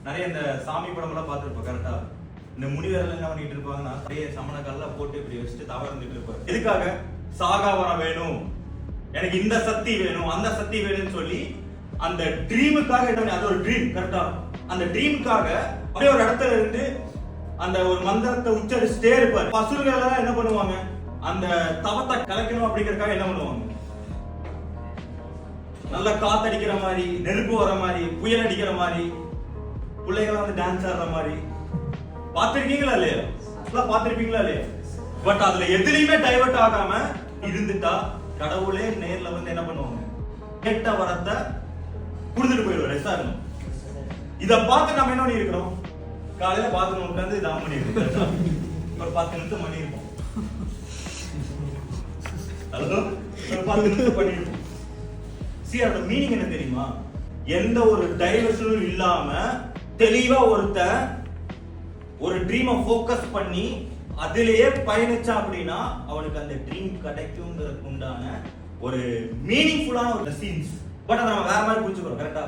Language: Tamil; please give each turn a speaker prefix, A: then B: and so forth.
A: நிறைய இந்த சாமி படம் எல்லாம் பார்த்துருப்போம் கரெக்டா. இந்த முனிவர்கள் என்ன பண்ணிட்டு இருப்பாங்கன்னா நிறைய சமண கல்ல போட்டு இப்படி வச்சுட்டு தவறு இருந்துட்டு இருப்பாரு. எதுக்காக? சாகாவரம் வேணும், எனக்கு இந்த சக்தி வேணும், அந்த சக்தி வேணும்னு சொல்லி அந்த ட்ரீமுக்காக அது ஒரு ட்ரீம் கரெக்டா. அந்த ட்ரீமுக்காக அப்படியே ஒரு இடத்துல இருந்து அந்த ஒரு மந்திரத்தை உச்சரிச்சுட்டே இருப்பாரு. பசுர்கள் எல்லாம் என்ன பண்ணுவாங்க, அந்த தவத்தை கலைக்கணும் அப்படிங்கறதுக்காக என்ன பண்ணுவாங்க, நல்ல காத்தடிக்கிற மாதிரி, நெருப்பு வர மாதிரி, புயல் அடிக்கிற மாதிரி, பிள்ளைகள் வந்து டான்ஸ் ஆடுற மாதிரி பாத்திருக்கீங்களா இல்லையா? பாத்திருப்பீங்களா இல்லையா? பட் அதுல எதுலயுமே டைவர்ட் ஆகாம இருந்துட்டா கடவுளே நேர்ல வந்து என்ன பண்ணுவாங்க, கெட்ட வரத்தை கொடுத்துட்டு போயிடுவாரு. சார் இத பார்த்து நம்ம என்ன பண்ணி இருக்கிறோம், காலையில பாத்ரூம் உட்காந்து இதான் பண்ணி இருக்கோம். ஒரு 10 நிமிஷம் பண்ணி இருப்போம். ஒரு 10 நிமிஷம் பண்ணிருப்போம். அதோட மீனிங் என்ன தெரியுமா? எந்த ஒரு டைவர்ஷனும் இல்லாம தெளிவா ஒருத்தன் ஒரு ட்ரீமை ஃபோக்கஸ் பண்ணி அதிலேயே பயணிச்சா அப்படின்னா அவனுக்கு அந்த ட்ரீம் கிடைக்கும்ங்கிறதுக்கு உண்டான ஒரு மீனிங்ஃபுல்லான ஒரு சீன்ஸ். பட் அதை நம்ம வேற மாதிரி புரிஞ்சுக்கிறோம் கரெக்டா.